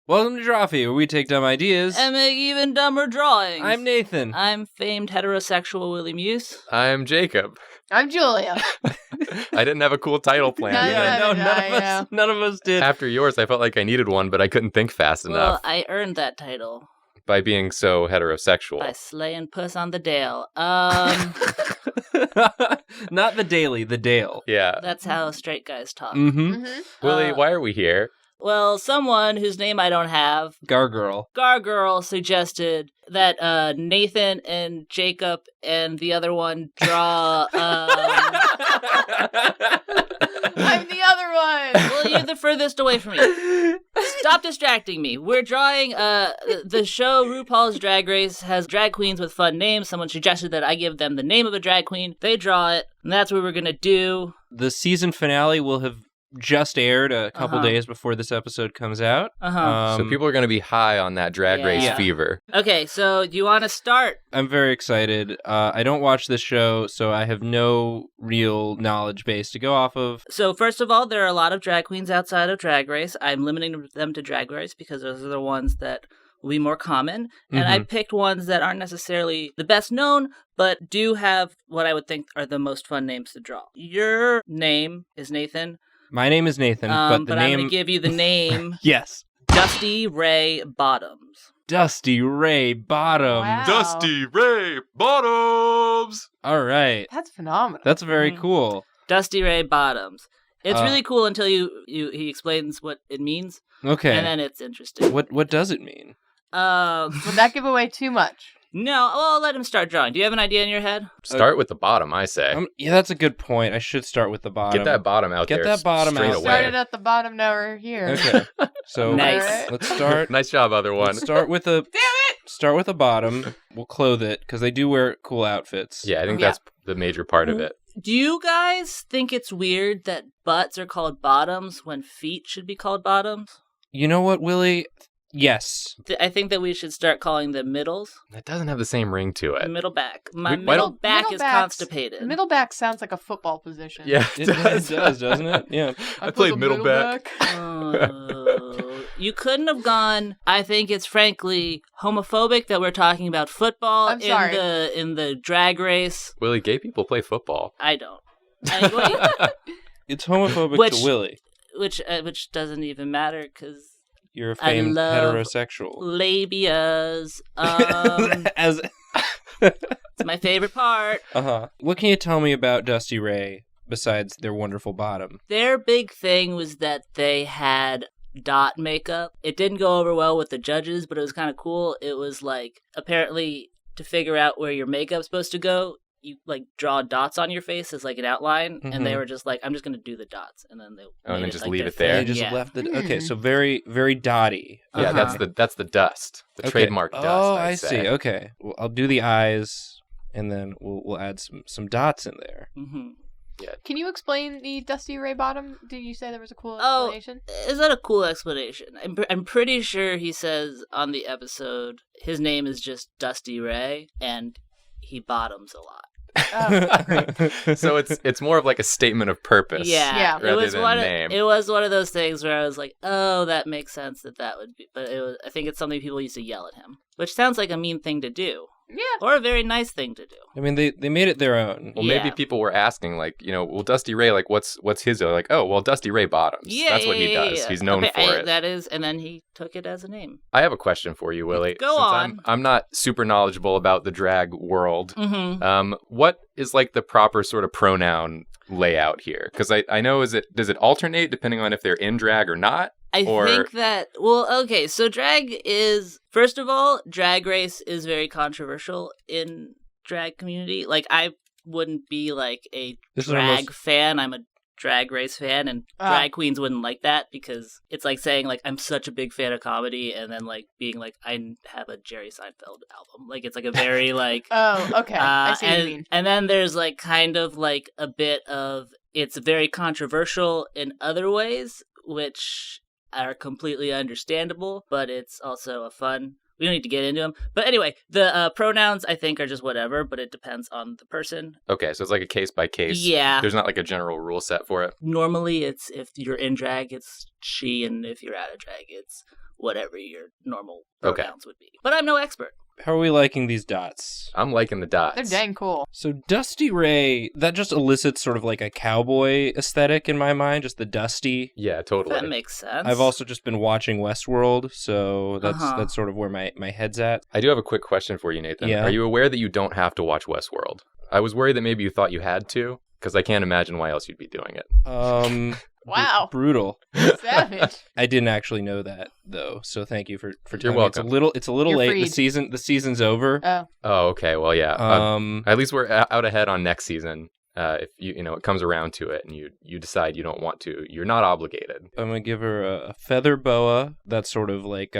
Welcome to Drawfee, where we take dumb ideas and make even dumber drawings. I'm Nathan. I'm famed heterosexual Willie Muse. I'm Jacob. I'm Julia. I didn't have a cool title plan. None of us did. After yours, I felt like I needed one, but I couldn't think fast Well, enough I earned that title by being so heterosexual. by slaying puss on the Dale. Not the Daily, the Dale. Yeah. That's how straight guys talk. Mm-hmm. Willie, why are we here? Well, someone whose name I don't have, Gargirl. Gargirl, suggested that Nathan and Jacob and the other one draw... I'm the other one. Well, you're the furthest away from me. Stop distracting me. We're drawing the show RuPaul's Drag Race has drag queens with fun names. Someone suggested that I give them the name of a drag queen. They draw it, and that's what we're going to do. The season finale will have just aired a couple days before this episode comes out. So people are going to be high on that drag race fever. Okay, so do you want to start? I'm very excited. I don't watch this show, so I have no real knowledge base to go off of. So first of all, there are a lot of drag queens outside of Drag Race. I'm limiting them to Drag Race because those are the ones that will be more common. And I picked ones that aren't necessarily the best known, but do have what I would think are the most fun names to draw. Your name is Nathan. My name is Nathan, but the name... I'm going to give you the name... Yes. Dusty Ray Bottoms. Dusty Ray Bottoms. Wow. Dusty Ray Bottoms! All right. That's phenomenal. That's very cool. Dusty Ray Bottoms. It's really cool until he explains what it means. Okay. And then it's interesting. What does it mean? Would that give away too much? No, well, I'll let him start drawing. Do you have an idea in your head? Start with the bottom, I say. Yeah, that's a good point. I should start with the bottom. Get that bottom out there. Get that bottom straight out away. Started at the bottom, now we're here. Okay. So Nice. let's start. Nice job, other one. Let's start with a... Damn it! Start with a bottom. We'll clothe it, because they do wear cool outfits. Yeah, I think that's the major part of it. Do you guys think it's weird that butts are called bottoms when feet should be called bottoms? You know what, Willie? Yes. I think that we should start calling them middles. It doesn't have the same ring to it. Middle back. My Why middle don't- back Middle is backs- constipated. Middle back sounds like a football position. Yeah, It does, doesn't it? Yeah. I played middle back. Oh, you couldn't have gone. I think it's frankly homophobic that we're talking about football I'm sorry. in the drag race. Willie, gay people play football. I don't. Anyway, It's homophobic Which- to Willie. which doesn't even matter because You're a I famed love heterosexual. labias. As It's my favorite part. What can you tell me about Dusty Ray besides their wonderful bottom? Their big thing was that they had dot makeup. It didn't go over well with the judges, but it was kind of cool. It was like, apparently, to figure out where your makeup's supposed to go, you like draw dots on your face as like an outline, and they were just like, "I'm just gonna do the dots," and then they and made then it, just like, leave their it there? They thing. just Yeah. left it. Okay, so very, very dotty. Yeah, that's the dust. The Okay. trademark dust. Oh, I'd I say. see. Okay, well, I'll do the eyes, and then we'll add some dots in there. Mm-hmm. Can you explain the Dusty Ray Bottom? Did you say there was a cool Oh, explanation? is that a cool explanation? I'm pretty sure he says on the episode his name is just Dusty Ray, and he bottoms a lot. Oh, great. So it's more of like a statement of purpose. Yeah. It rather was than one. name. It was one of those things where I was like, "Oh, that makes sense that would be." But it was. I think it's something people used to yell at him, which sounds like a mean thing to do, Yeah. or a very nice thing to do. I mean, they made it their own. Well, Yeah. maybe people were asking, like, well, Dusty Ray, like, what's his? They're like, oh, well, Dusty Ray Bottoms. Yeah, That's what he does. yeah. He's known for it. That is, and then he took it as a name. I have a question for you, Willie. Go Since on. I'm not super knowledgeable about the drag world. Mm-hmm. What is like the proper sort of pronoun layout here? Because I know does it alternate depending on if they're in drag or not? I Or- think that, well, okay, so drag is, first of all, Drag Race is very controversial in drag community. Like, I wouldn't be like a This is our drag most- fan. I'm a Drag Race fan, and drag queens wouldn't like that because it's like saying, like, I'm such a big fan of comedy, and then, like, being like, I have a Jerry Seinfeld album. Like, it's like a very, like... Oh, okay. I see what you mean. And then there's, like, kind of, like, a bit of, it's very controversial in other ways, which are completely understandable, but it's also a fun... We don't need to get into them. But anyway, the pronouns, I think, are just whatever, but it depends on the person. Okay, so it's like a case by case. Yeah. There's not like a general rule set for it. Normally, it's if you're in drag, it's she, and if you're out of drag, it's whatever your normal Okay. pronouns would be. But I'm no expert. How are we liking these dots? I'm liking the dots. They're dang cool. So Dusty Ray, that just elicits sort of like a cowboy aesthetic in my mind, just the dusty. Yeah, totally. That makes sense. I've also just been watching Westworld, so that's Uh-huh. that's sort of where my head's at. I do have a quick question for you, Nathan. Yeah. Are you aware that you don't have to watch Westworld? I was worried that maybe you thought you had to, because I can't imagine why else you'd be doing it. Wow. Brutal. Savage. I didn't actually know that though, so thank you for You're telling welcome. me. It's a little You're late. freed. The season's over. Oh. Oh, okay. Well, yeah. Um, At least we're out ahead on next season. If it comes around to it and you decide you don't want to, you're not obligated. I'm gonna give her a feather boa. That's sort of like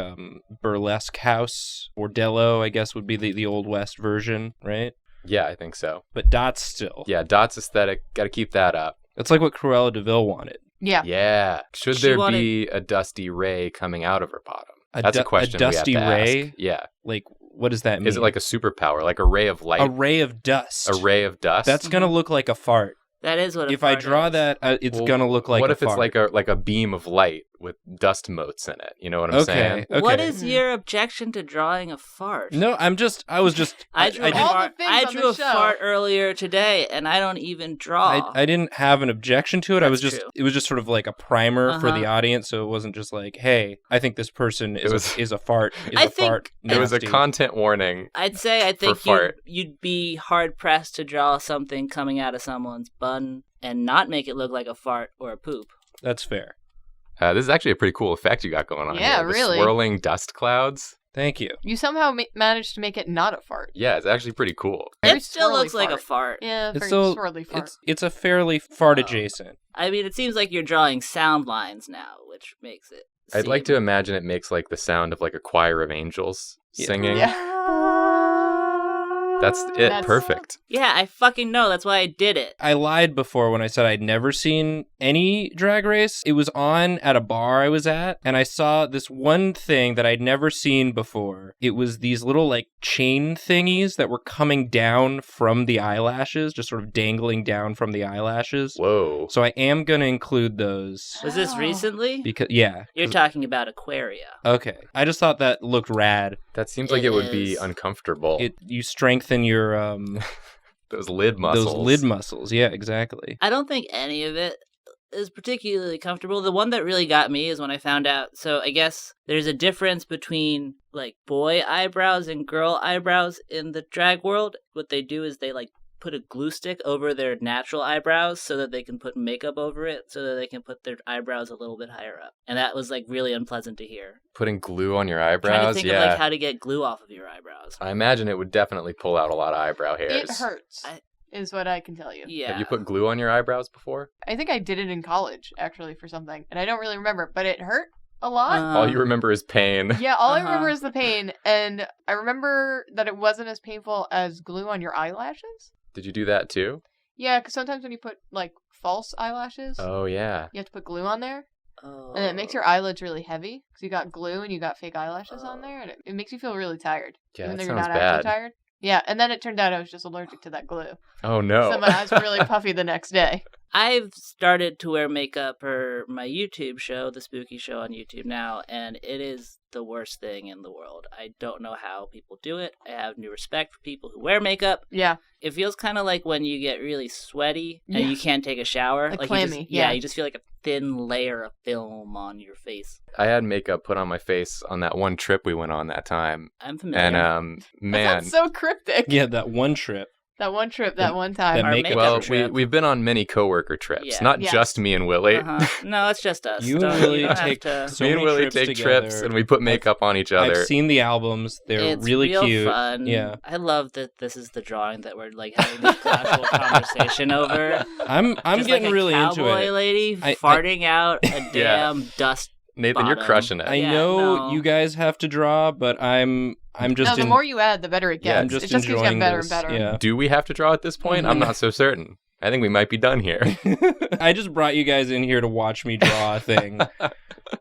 burlesque house. Bordello, I guess, would be the Old West version, right? Yeah, I think so. But dots still. Yeah, Dot's aesthetic. Got to keep that up. That's like what Cruella DeVille wanted. Yeah. Yeah. Should She there wanted- be a Dusty Ray coming out of her bottom? A That's a du- question a Dusty we have to Ray? ask. Yeah. Like, what does that mean? Is it like a superpower, like a ray of light? a ray of dust? A ray of dust? That's gonna look like a fart. That is what. If I draw is. that, it's Well, gonna look like what a if fart. it's like a beam of light with dust motes in it? You know what I'm saying? Okay. What is your objection to drawing a fart? No, I was just. I drew, I a, didn't- All fart, the things I on drew the a show. fart earlier today, and I don't even draw. I didn't have an objection to it. I was That's just true. it was just sort of like a primer for the Uh-huh. audience, so it wasn't just like, hey, I think this person is a fart. I think It was a nasty. content warning. I'd say I think fart. you'd be hard pressed to draw something coming out of someone's bun and not make it look like a fart or a poop. That's fair. This is actually a pretty cool effect you got going on Yeah, here. The really. swirling dust clouds. Thank you. You somehow managed to make it not a fart. Yeah, it's actually pretty cool. Very It still swirly looks like a fart. fart. Yeah, It's very still swirly fart. it's a fairly fart adjacent. I mean, it seems like you're drawing sound lines now, which makes it. I'd like to imagine it makes like the sound of like a choir of angels Yeah. singing. Yeah. That's it. Perfect. Yeah, I fucking know. That's why I did it. I lied before when I said I'd never seen any Drag Race. It was on at a bar I was at, and I saw this one thing that I'd never seen before. It was these little, like, chain thingies that were coming down from the eyelashes, just sort of dangling down from the eyelashes. Whoa. So I am going to include those. Was this Oh. recently? Because, yeah. You're talking about Aquaria. Okay. I just thought that looked rad. That seems like it would be is. uncomfortable. You strengthen your, Those lid muscles. those lid muscles. Yeah, exactly. I don't think any of it is particularly comfortable. The one that really got me is when I found out. So I guess there's a difference between like boy eyebrows and girl eyebrows in the drag world. What they do is they like put a glue stick over their natural eyebrows so that they can put makeup over it so that they can put their eyebrows a little bit higher up. And that was like really unpleasant to hear. Putting glue on your Trying to eyebrows. think Yeah. of like how to get glue off of your eyebrows. I imagine it would definitely pull out a lot of eyebrow It hairs. hurts, is what I can tell you. Yeah. Have you put glue on your eyebrows before? I think I did it in college, actually, for something. And I don't really remember, but it hurt a lot. All you remember is pain. Yeah, all I Uh-huh. remember is the pain. And I remember that it wasn't as painful as glue on your eyelashes. Did you do that too? Yeah, because sometimes when you put, like, false eyelashes, Oh, yeah. you have to put glue on there. Oh. And it makes your eyelids really heavy because you got glue and you got fake eyelashes on there. And it makes you feel really tired. Yeah, even that though you're sounds not bad. actually tired. Yeah, and then it turned out I was just allergic to that glue. Oh, no. So my eyes were really puffy the next day. I've started to wear makeup for my YouTube show, the Spooky Show on YouTube now, and it is the worst thing in the world. I don't know how people do it. I have new respect for people who wear makeup. Yeah. It feels kind of like when you get really sweaty and Yeah. you can't take a shower. Like you clammy, just, yeah. you just feel like a thin layer of film on your face. I had makeup put on my face on that one trip we went on that time. I'm familiar. And, That man. sounds so cryptic. Yeah, that one trip. That one trip, that one time. that Our makeup Well, trip. we've been on many coworker trips, Yeah. not Yes. just me and Willie. Uh-huh. No, it's just us. You Don't- and Willie don't have take to... so me and many Willie trips take together. trips and we put makeup on each other. I've seen the albums. They're It's really real cute. fun. Yeah. I love that this is the drawing that we're like having this casual conversation over. I'm Just getting like a really into cowboy it. lady I- farting out a damn dust. Nathan, you're bottom. crushing it. I Yeah, know no. you guys have to draw, but I'm just No, the more you add, the better it gets. Yeah, I'm just it just keeps enjoying getting better this. and better. Yeah. Do we have to draw at this point? I'm not so certain. I think we might be done here. I just brought you guys in here to watch me draw a thing.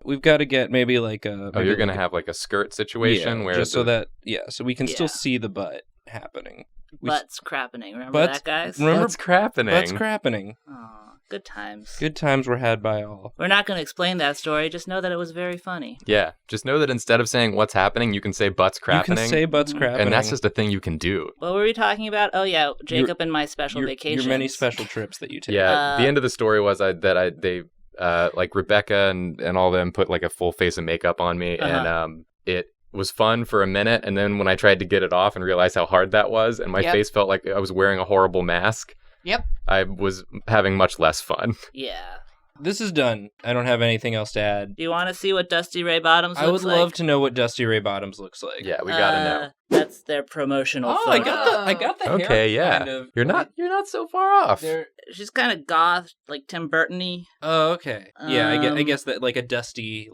We've got to get maybe like a. Oh, you're going to have like a skirt situation where just so that so we can still Yeah. see the butt happening. We Butts crappening. Remember Butts- that, guys? remember- What's crappening? Butts crappening. Aw. Good times. Good times were had by all. We're not going to explain that story. Just know that it was very funny. Yeah, just know that instead of saying what's happening, you can say butts crapping. You can say butts crapping. And that's just a thing you can do. What were we talking about? Oh, yeah, Jacob and my special vacations. Your many special trips that you take. Yeah, the end of the story was they like Rebecca and all them put like a full face of makeup on me, and it was fun for a minute, and then when I tried to get it off and realized how hard that was, and my face felt like I was wearing a horrible mask. Yep. I was having much less fun. Yeah. This is done. I don't have anything else to add. Do you want to see what Dusty Ray Bottoms looks like? I would love to know what Dusty Ray Bottoms looks like. Yeah, we gotta know. That's their promotional photo. I got the hair. Okay, yeah. Kind of. You're not so far off. She's kind of goth, like Tim Burton-y. Oh, okay. Yeah, I guess that like a dusty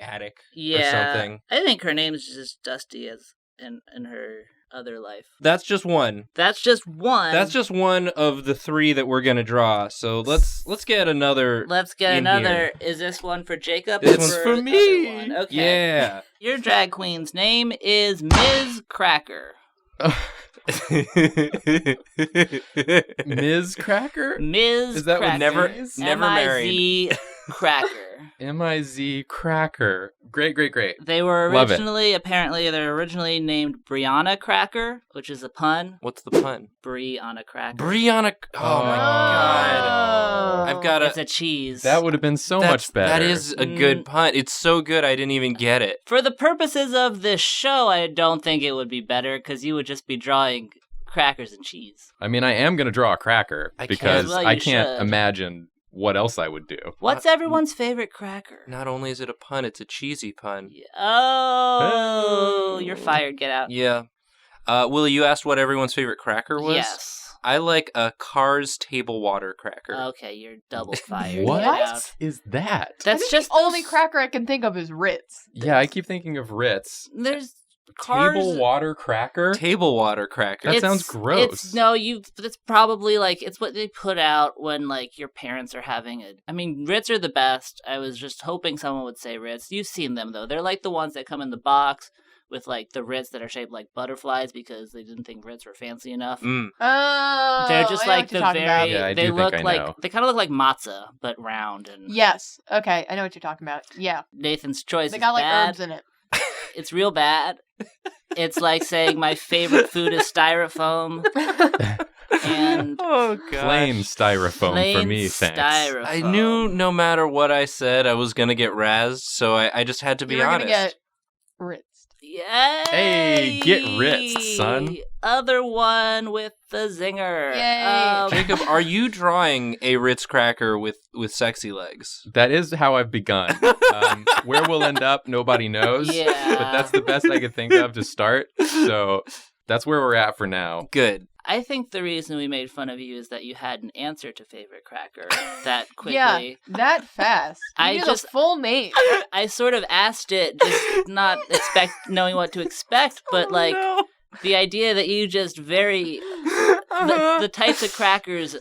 attic or something. I think her name's just Dusty as in her other life. That's just one. That's just one of the 3 that we're gonna draw. So let's get another. Let's get in another. Here. Is this one for Jacob? This one's for me. One? Okay. Yeah. Your drag queen's name is Ms. Cracker. Ms. Cracker? Ms. Is that Cracker. what never married? M-I-Z Cracker. M-I-Z Cracker. Great. They were Love it. they're originally named Brianna Cracker, which is a pun. What's the pun? Brie on a cracker. Brianna. Oh my god. I've got It's a cheese. That would have been so much better. That is a good pun. It's so good I didn't even get it. For the purposes of this show, I don't think it would be better because you would just be drawing crackers and cheese. I mean, I am going to draw a cracker because Well, I you can't should. imagine what else I would do. What's everyone's favorite cracker? Not only is it a pun, it's a cheesy pun. Oh, you're fired. Get out. Yeah. Willie, you asked what everyone's favorite cracker was? Yes. I like a Cars table water cracker. Okay, you're double fired. What Get out. is that? That's just the only cracker I can think of is Ritz. Yeah, I keep thinking of Ritz. There's Cars. Table water cracker? Table water cracker. That sounds gross. It's probably like, it's what they put out when like your parents are having I mean, Ritz are the best. I was just hoping someone would say Ritz. You've seen them though. They're like the ones that come in the box with like the Ritz that are shaped like butterflies because they didn't think Ritz were fancy enough. Oh, They're just I know like what you're the talking very. about. Yeah, I they do look think I like know. they kind of look like matzah but round and. Yes. Okay, I know what you're talking about. Yeah. Nathan's choice. They is got like bad. herbs in it. It's real bad. It's like saying my favorite food is styrofoam. And oh god. Plain styrofoam plain for me, thanks. styrofoam. I knew no matter what I said, I was gonna get razzed, so I just had to be You're honest. gonna get Ritz. Yay! Hey, get ritzed, son. Other one with the zinger. Yay. Jacob, are you drawing a Ritz cracker with sexy legs? That is how I've begun. Where we'll end up, nobody knows. Yeah. But that's the best I could think of to start. So that's where we're at for now. Good. I think the reason we made fun of you is that you had an answer to favorite cracker that quickly. Yeah, that fast. I You knew just- the full name. I sort of asked it, just not knowing what to expect, but like the idea that you just the types of crackers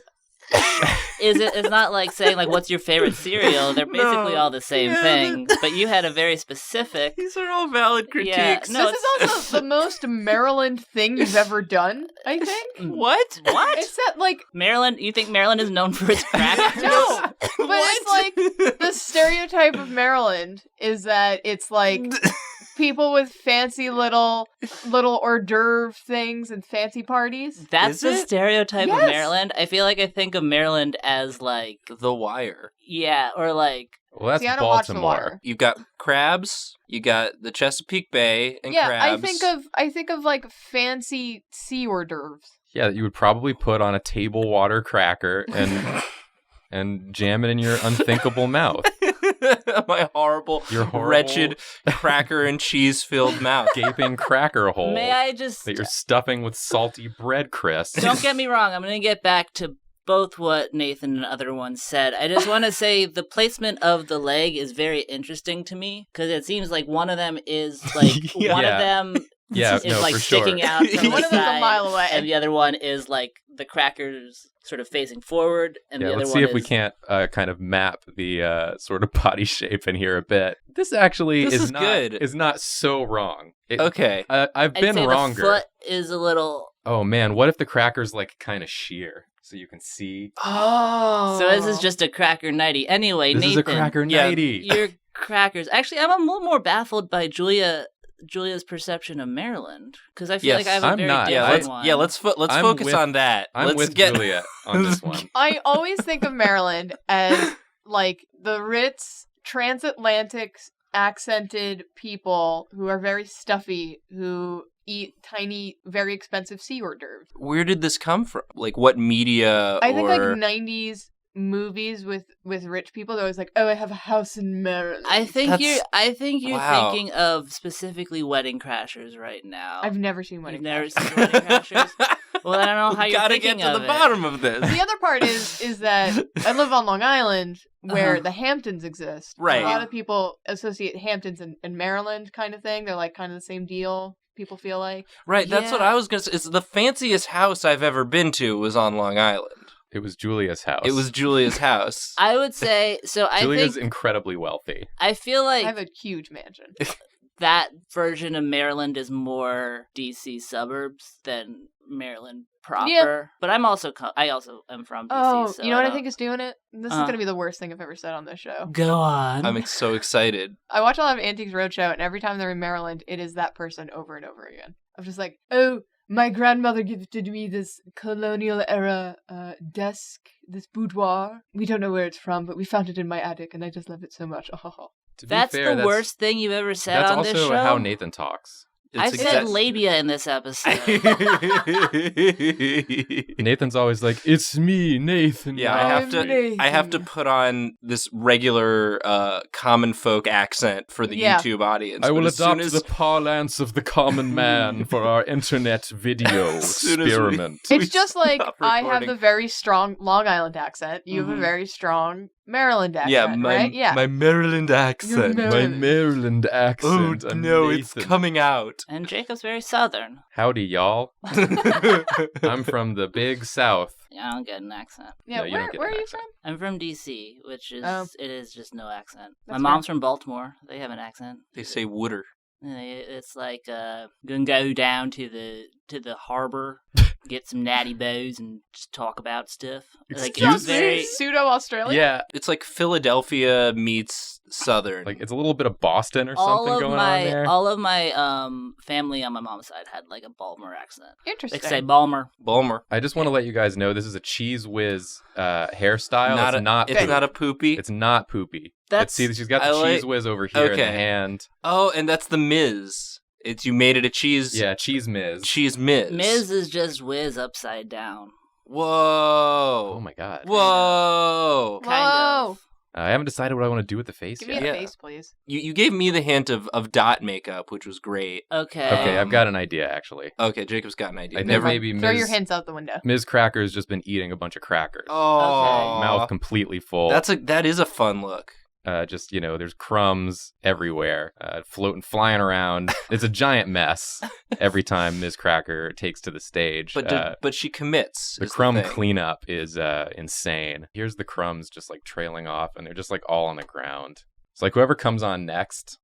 is not like saying like what's your favorite cereal. They're basically all the same thing, but you had a very specific. These are all valid critiques. Yeah, no, This is also the most Maryland thing you've ever done, I think. What? It's that, like, Maryland. You think Maryland is known for its crackers? no, but it's like the stereotype of Maryland is that it's like people with fancy little hors d'oeuvre things and fancy parties. That's Is the it? stereotype Yes. of Maryland. I feel like I think of Maryland as like, The Wire. yeah, or like, Well, that's See, I don't watch The Baltimore. Wire. You've got crabs. You got the Chesapeake Bay and Yeah, crabs. I think of like fancy sea hors d'oeuvres. Yeah, that you would probably put on a table water cracker and jam it in your unthinkable mouth. My horrible, Your horrible- wretched cracker and cheese filled mouth. Gaping cracker hole may I just that you're stuffing with salty bread crisps. don't get me wrong. I'm going to get back to both what Nathan and other ones said. I just want to say the placement of the leg is very interesting to me because it seems like one of them is like Yeah. one of them Yeah, is no, like for sure. sticking out from One the of them's a side, mile away. and the other one is like the crackers sort of facing forward, and Yeah, the other let's one see if is we can't kind of map the sort of body shape in here a bit. This actually This is not good. is not so wrong. Okay. I've I'd been say wronger. The foot is a little. Oh man, what if the cracker's like kind of sheer? so you can see. Oh. So this is just a cracker nighty. Anyway, This Nathan, is a cracker yeah, nighty. your crackers. Actually, I'm a little more baffled by Julia's perception of Maryland, because I feel like I have a I'm very not. different Yeah, one. let's I'm focus with- on that. I'm let's with get Julia on this one. I always think of Maryland as like the Ritz transatlantic accented people who are very stuffy, who eat tiny, very expensive sea hors d'oeuvres. Where did this come from? Like, what media? I think or... like 90s movies with rich people. They're always like, "Oh, I have a house in Maryland." I think That's- you're wow. thinking of specifically Wedding Crashers right now. I've never seen one. You've never seen Wedding Crashers? Well, I don't know how We you're gotta thinking get to of the it. bottom of this. The other part is that I live on Long Island, where the Hamptons exist. Right. A lot of people associate Hamptons and Maryland kind of thing. They're like kind of the same deal. People feel like. Right, that's what Yeah. I was gonna say. It's the fanciest house I've ever been to was on Long Island. It was Julia's house. It was Julia's house. I would say so. Julia's think incredibly wealthy. I feel like I have a huge mansion. that version of Maryland is more DC suburbs than Maryland proper. Yeah. But I also am from DC. Oh, so you know what I don't- think is doing it? This is Uh. going to be the worst thing I've ever said on this show. Go on. I'm so excited. I watch a lot of Antiques Roadshow, and every time they're in Maryland, it is that person over and over again. I'm just like, oh, my grandmother gifted me this colonial era desk, this boudoir. We don't know where it's from, but we found it in my attic, and I just love it so much. To be That's fair, the worst thing you've ever said That's on this also show. how Nathan talks. I It's said exact- labia in this episode. Nathan's always like, "It's me, Nathan." Yeah, I have to put on this regular common folk accent for the Yeah. YouTube audience. I will but as soon adopt as- the parlance of the common man for our internet video As soon as we- experiment. We It's just like stop I have recording. the very strong Long Island accent. You have Mhm. a very strong Maryland accent, Yeah, my right? Yeah. my Maryland accent. Your My Maryland Oh accent. I'm no, it's Nathan. coming out. And Jacob's very southern. Howdy, y'all. I'm from the big South. Yeah, I don't get an accent. Yeah, No, you don't get where an are you accent. from? I'm from DC, which is Oh. it is just no accent. My That's mom's from Baltimore. They have an accent. They say wooder. It's like gonna go down to the harbor, get some natty bows, and just talk about stuff. Like Excuse it's very Pseudo Australian. Yeah, It's like Philadelphia meets Southern. like it's a little bit of Boston or all something of going my on there. all of my family on my mom's side had like a Baltimore accent. Interesting. They say Balmer. Bulmer. I just want to let you guys know this is a Cheese Whiz hairstyle. Not it's a- not. It's poop. not a poopy. It's not poopy. That's See, she's got the I like- Cheese Whiz over here in the Okay. hand. Oh, and that's the Miz. It's you made it a cheese. Yeah, Cheese Miz. Cheese Miz. Miz is just whiz upside down. Whoa. Oh my god. Whoa. Kind Whoa. of. I haven't decided what I want to do with the face Give me yet. a Yeah. face, please. You gave me the hint of dot makeup, which was great. Okay. Okay, I've Um, got an idea actually. Okay, Jacob's got an idea. I think Never. maybe Throw your Ms. hints out the window. Ms. Cracker's just been eating a bunch of crackers. Oh. Mouth completely full. That is a fun look. Just, there's crumbs everywhere, floating, flying around. It's a giant mess every time Ms. Cracker takes to the stage. But she commits. The is crumb thing. cleanup is insane. Here's the crumbs just like trailing off, and they're just like all on the ground. It's like whoever comes on next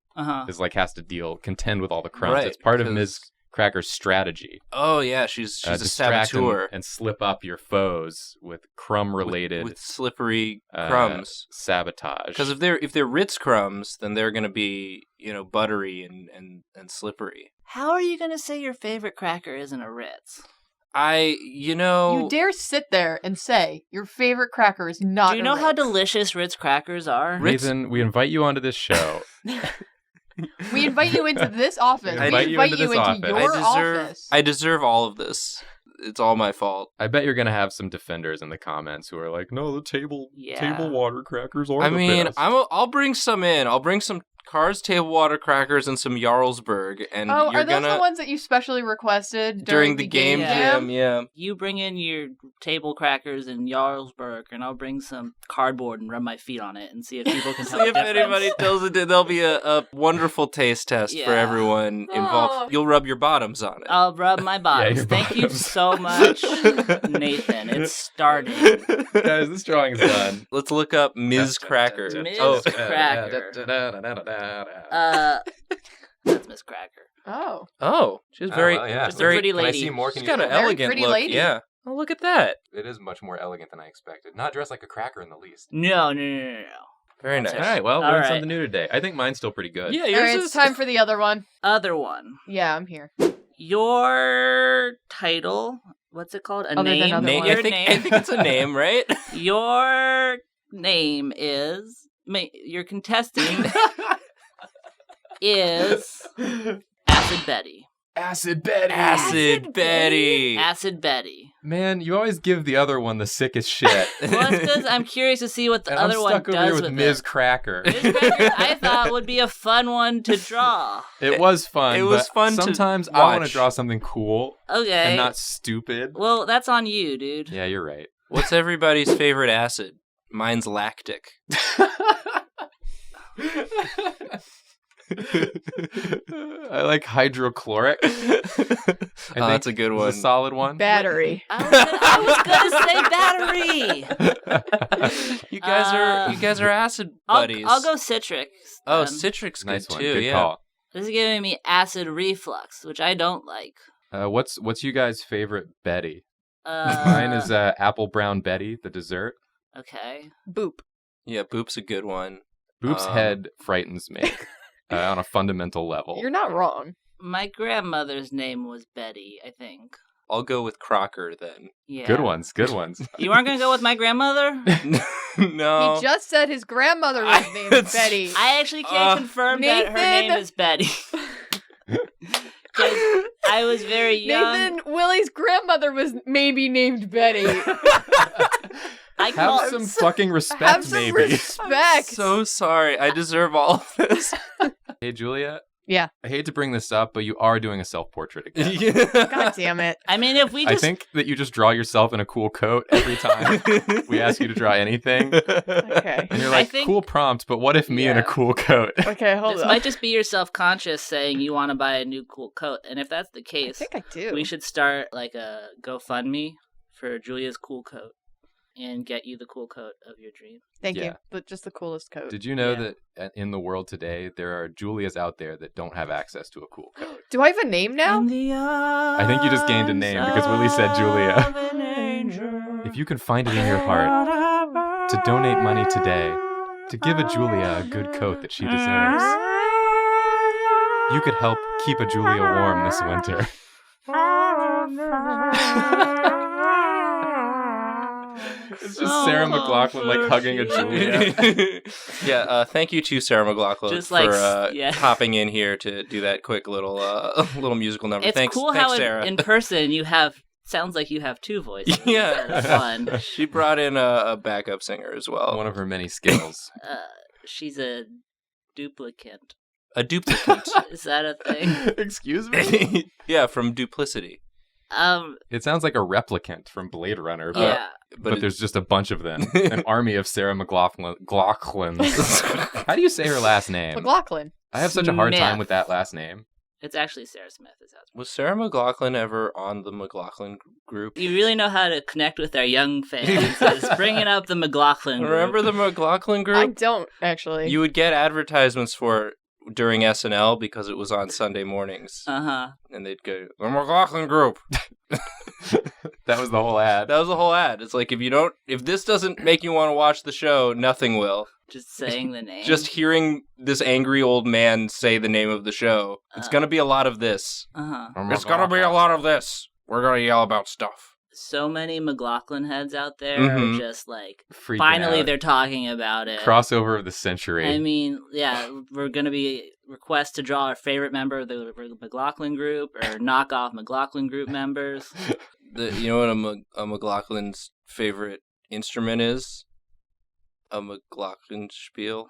is like has to contend with all the crumbs. Right, It's part of 'cause- Ms. Cracker's strategy. Oh yeah, she's a Distract saboteur and slip up your foes with crumb-related with slippery crumbs. sabotage. Because if they're Ritz crumbs, then they're gonna be buttery and slippery. How are you gonna say your favorite cracker isn't a Ritz? You dare sit there and say your favorite cracker is not. Do you a know how Ritz. delicious Ritz crackers are? Ritz- Nathan, we invite you onto this show. We invite you into this office. I We invite you into this office. your office. I deserve all of this. It's all my fault. I bet you're gonna have some defenders in the comments who are like, "No, the table water crackers are I the mean, best." I'll bring some in. I'll bring some Carr's table water crackers and some Jarlsberg, and Oh, you're are those gonna the ones that you specially requested during the game jam? jam. Yeah. You bring in your table crackers and Jarlsberg, and I'll bring some cardboard and rub my feet on it and see if people can tell See the if difference. anybody tells it. There'll be a wonderful taste test for Yeah. everyone involved. Oh. You'll rub your bottoms on it. I'll rub my bottoms. your Thank you bottoms. so much, Nathan. It's starting. Guys, this drawing is done. Let's look up Ms. Cracker. Ms. Oh, Cracker. That's Miss Cracker. Oh, oh, she's very, well, yeah. Just a very. pretty Can I lady. see more? She's Can got you an Very elegant pretty look. lady. Yeah. Oh, look at that. It is much more elegant than I expected. Not dressed like a cracker in the least. No. Very That's nice. All right, well, All learned right. something new today. I think mine's still pretty good. Yeah, All yours right, is it's time for the other one. Other one. Yeah, I'm here. Your title. What's it called? A Other than name. other name. one. Your I think name. it's a name, right? Your name is. Your contestant is Acid Betty. Acid Betty. Acid Betty. Acid Betty. Man, you always give the other one the sickest shit. Well, it's because I'm curious to see what the And other I'm one stuck over does here with Ms. it. Cracker. Ms. Cracker, I thought would be a fun one to draw. It was fun. It was but fun to sometimes I want to watch. draw something cool Okay. and not stupid. Well, that's on you, dude. Yeah, you're right. What's everybody's favorite acid? Mine's lactic. I like hydrochloric. That's a good It's one. a solid one. Battery. I was gonna say battery. You guys are acid buddies. I'll go citric. Oh, then. citric's good Nice one. too. Good yeah. call. This is giving me acid reflux, which I don't like. What's you guys' favorite Betty? Uh, Mine is apple brown Betty, the dessert. Okay. Boop. Yeah, Boop's a good one. Boop's head frightens me on a fundamental level. You're not wrong. My grandmother's name was Betty, I think. I'll go with Crocker then. Yeah. Good ones. Good ones. You aren't gonna go with my grandmother? No. He just said his grandmother was named It's- Betty. I actually can't confirm that her Nathan! name is Betty. Because I was very young. Nathan, Willie's grandmother was maybe named Betty. I call Have some fucking respect, Have some maybe. respect. So sorry. I deserve all of this. Hey, Julia. Yeah. I hate to bring this up, but you are doing a self-portrait again. God damn it. I mean, if we I just think that you just draw yourself in a cool coat every time we ask you to draw anything. Okay. And you're I like, think- cool prompt, but what if me in a Yeah. cool coat? Okay, hold this on. might just be your self-conscious saying you want to buy a new cool coat, and if that's the I case, think I do. we should start like a GoFundMe for Julia's cool coat and get you the cool coat of your dream. Thank Yeah. you. But just the coolest coat. Did you know Yeah. that in the world today, there are Julias out there that don't have access to a cool coat? Do I have a name now? I think you just gained a name because Willie said Julia. If you can find it in your heart to donate money today to give a Julia a good coat that she deserves, you could help keep a Julia warm this winter. It's just Sarah McLachlan like hugging a Julia. Yeah, thank you to Sarah McLachlan Just like, for yeah. hopping in here to do that quick little little musical number. It's Thanks, cool thanks, how Sarah. in person you have sounds like you have two voices. Yeah. It's fun. She brought in a backup singer as well. One of her many skills. She's a duplicate. A duplicate. Is that a thing? Excuse me? Yeah, from Duplicity. It sounds like a replicant from Blade Runner, but, Yeah. but there's just a bunch of them. An army of Sarah McLachlans. How do you say her last name? McLaughlin. I have such a hard time Smith. with that last name. It's actually Sarah Smith. Is how it's Was Sarah McLachlan ever on the McLachlan group? You really know how to connect with our young fans. Just bringing up the McLaughlin group. Remember the McLachlan I group? don't, actually. You would get advertisements for it during SNL because it was on Sunday mornings. Uh-huh. And they'd go, the McLachlan group. That was the whole ad. That was the whole ad. It's like, if this doesn't make you want to watch the show, nothing will. Just saying the name. Just hearing this angry old man say the name of the show, it's going to be a lot of this. Uh-huh. It's going to be a lot of this. We're going to yell about stuff. So many McLaughlin heads out there Mhm. are just like, Freaking finally out. they're talking about it. Crossover of the century. I mean, yeah, we're going to be request to draw our favorite member of the McLaughlin group or knock off McLaughlin group members. You know what a McLaughlin's favorite instrument is? A McLaughlin spiel.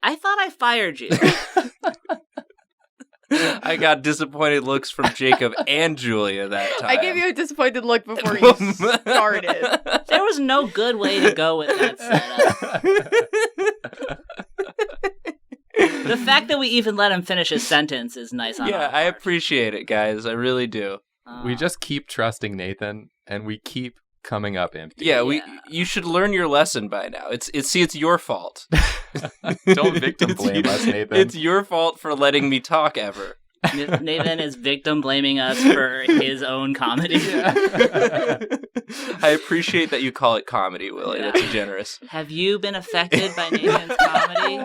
I thought I fired you. I got disappointed looks from Jacob and Julia that time. I gave you a disappointed look before you started. There was no good way to go with that setup. The fact that we even let him finish his sentence is nice on Yeah, our I part. appreciate it, guys. I really do. We just keep trusting Nathan, and we keep coming up empty. Yeah, Yeah. you should learn your lesson by now. It's your fault. Don't victim blame us, Nathan. It's your fault for letting me talk ever. Nathan is victim blaming us for his own comedy. I appreciate that you call it comedy, Willie. Yeah. That's generous. Have you been affected by Nathan's comedy?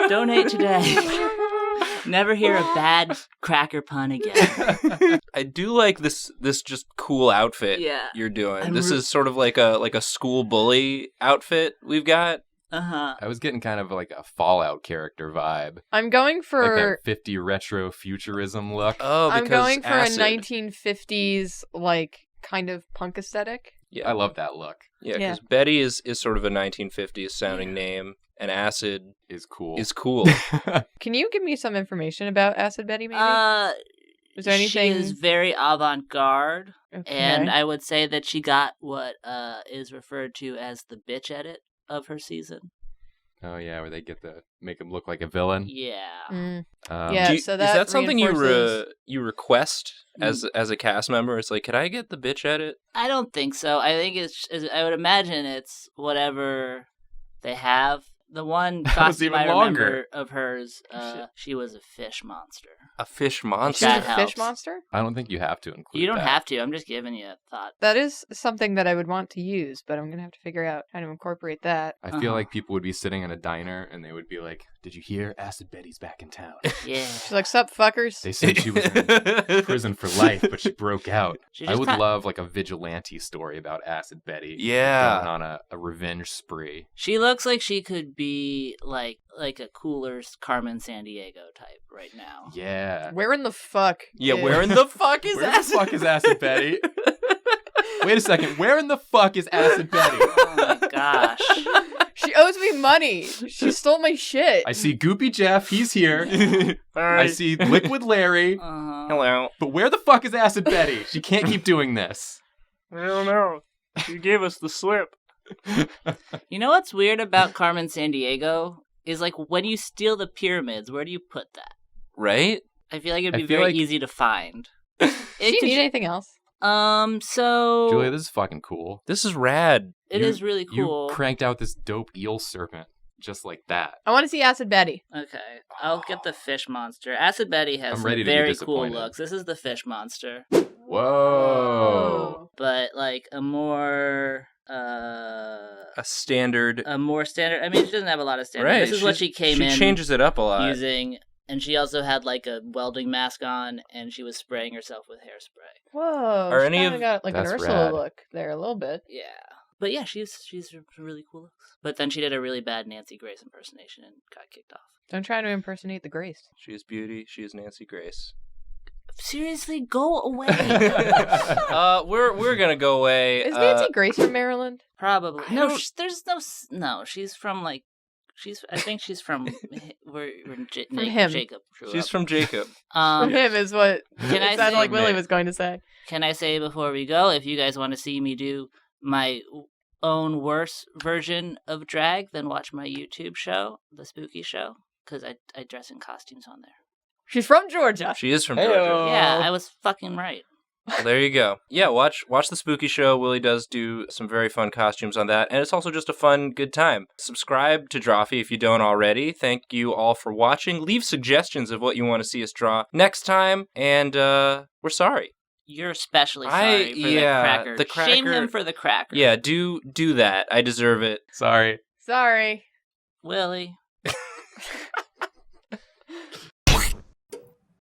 Donate today. Never hear a bad cracker pun again. I do like this just cool outfit you're doing. This is sort of like a school bully outfit we've got. Uh-huh. I was getting kind of like a Fallout character vibe. I'm going for Like that 50 retro futurism look. Oh, because I'm going for acid. a 1950s like kind of punk aesthetic. Yeah, I love that look. Yeah, Yeah. because Betty is sort of a 1950s sounding name, and Acid Is cool. is cool. Can you give me some information about Acid Betty, maybe? Is there anything? She is very avant-garde, Okay. and I would say that she got what is referred to as the bitch edit of her season. Oh yeah, where they get to make him look like a villain. Yeah. Um, Yeah. Do you- so is that that something reinforces- you request as a cast member? It's like, could I get the bitch edit? I don't think so. I think I would imagine it's whatever they have. The one was costume even I remember longer. of hers, she was a fish monster. A fish monster? She's That a helps. fish monster? I don't think you have to include You don't that. have to. I'm just giving you a thought. That is something that I would want to use, but I'm going to have to figure out how to incorporate that. I feel Uh-huh. like people would be sitting in a diner and they would be like, "Did you hear? Acid Betty's back in town." Yeah. She's like, sup, fuckers? They said she was in prison for life, but she broke out. She I just would got- love like a vigilante story about Acid Betty. Yeah. Going on a revenge spree. She looks like she could be like a cooler Carmen Sandiego type right now. Yeah. Where in the fuck? Yeah, is- where in the fuck is Where Acid? the fuck is Acid Betty? Wait a second. Where in the fuck is Acid Betty? Oh my gosh. She owes me money. She stole my shit. I see Goopy Jeff. He's here. I see Liquid Larry. Uh-huh. Hello. But where the fuck is Acid Betty? She can't keep doing this. I don't know. You gave us the slip. You know what's weird about Carmen Sandiego is like when you steal the pyramids, where do you put that? Right? I feel like it'd I be feel very like- easy to find. Do you need anything else? So Julia, this is fucking cool. This is rad. it You- is really cool. You cranked out this dope eel serpent just like that. I want to see Acid Betty. Okay, I'll get the fish monster. Acid Betty has I'm some ready to be very cool disappointed. looks. This is the fish monster, Whoa. but like a more A standard. standard. I mean, she doesn't have a lot of standard. Right. This is what she came in changes it up a lot. using, and she also had like a welding mask on, and she was spraying herself with hairspray. Whoa. Are she any kinda of- got like an That's Ursula rad. look there a little bit. Yeah. But yeah, she's really cool looks. But then she did a really bad Nancy Grace impersonation and got kicked off. Don't try to impersonate the Grace. She is beauty. She is Nancy Grace. Seriously, go away. We're gonna go away. Is Nancy Grace from Maryland? Probably. I No, don't- there's no. She's from like. I think she's from where him. Jacob grew She's up. from Jacob. From him is what Can I it sounded say- like Willie was going to say. Can I say before we go, if you guys want to see me do my own worse version of drag, then watch my YouTube show, The Spooky Show, because I dress in costumes on there. She's from Georgia. She is from Heyo. Georgia. Yeah, I was fucking right. Well, there you go. Yeah, watch the Spooky Show. Willie does do some very fun costumes on that, and it's also just a fun, good time. Subscribe to Drawfee if you don't already. Thank you all for watching. Leave suggestions of what you want to see us draw next time, and we're sorry. You're especially sorry for the cracker. Shame him for the cracker. Yeah, do that. I deserve it. Sorry. Sorry. Willie.